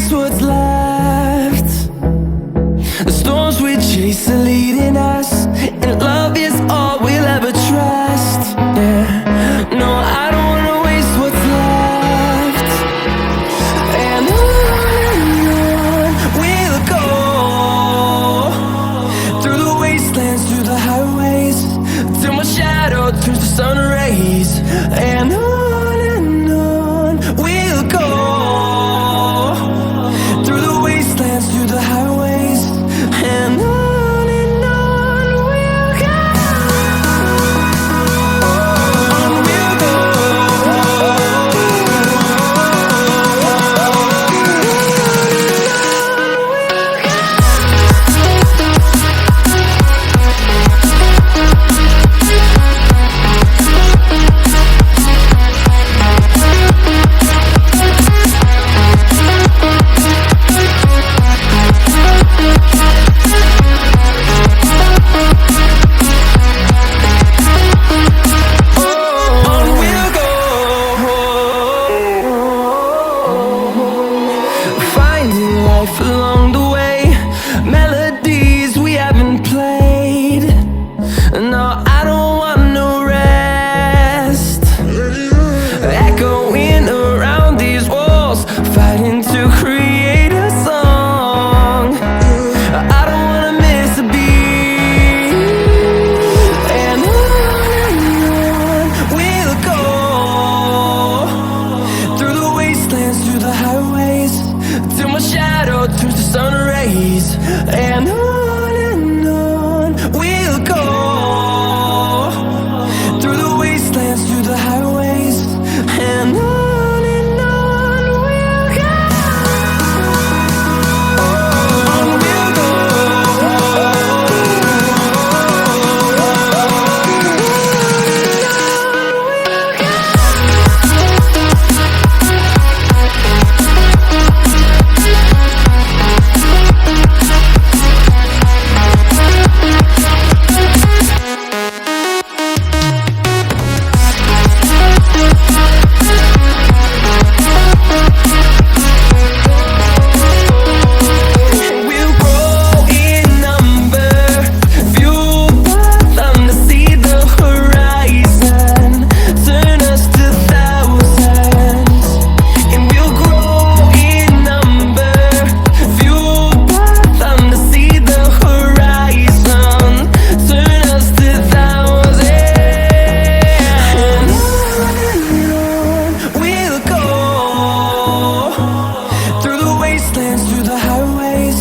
waste what's left. The storms we chase are leading us, and love is all we'll ever trust. Yeah, no, I don't wanna waste what's left. And on we'll go, through the wastelands, through the highways, till my shadow turns to sun rays. And on we'll go, through the wastelands, through the highways, and on we'll go. On we'll go. Finding life along the way, melodies we haven't played. No, I don't want no rest. Echoing around these walls, fighting to create a song. I don't wanna miss a beat. And on we'll go, through the wastelands, through the highways, till my shadow turns to sun rays. And on we'll go, through the wastelands, through the highways, and on we'll go. On we'll go. We'll grow in number, fueled by them to see the horizon, turn us to thousands. And we'll grow in number, fueled by them to see the horizon, turn us to thousands. And on we'll go, through the wastelands, through the highways,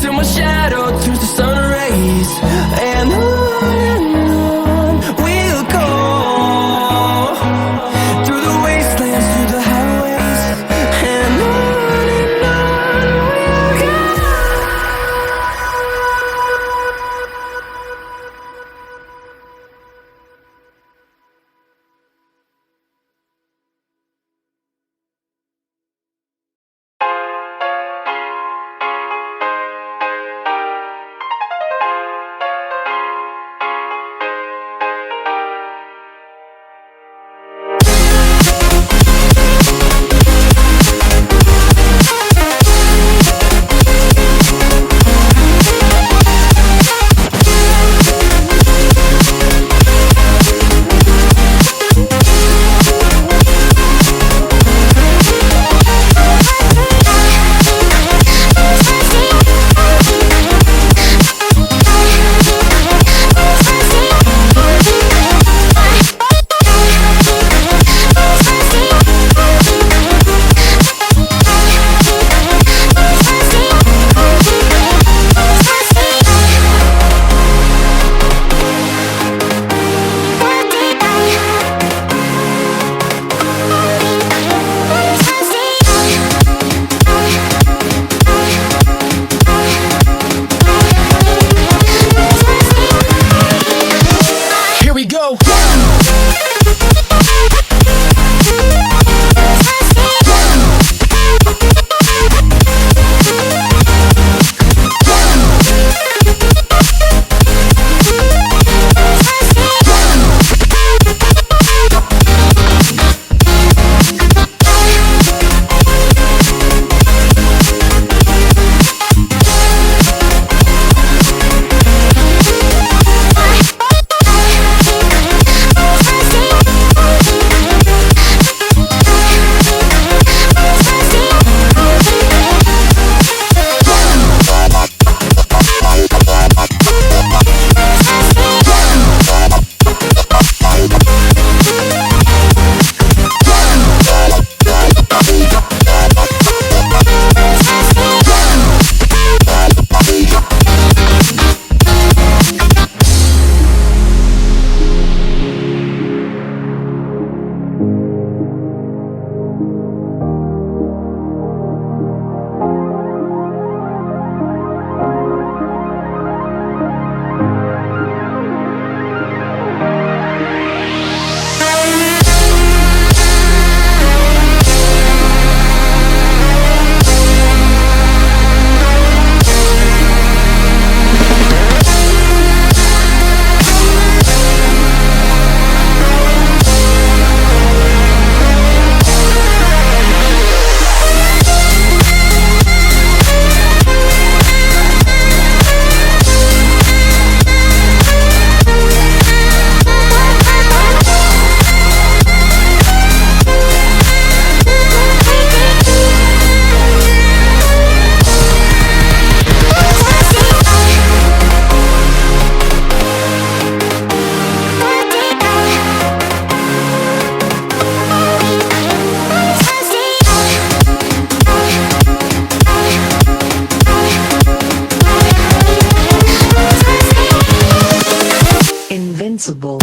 till my shadow turns to sun rays. And on we'll go, through the wastelands, through the highways, and on we'll go. possible.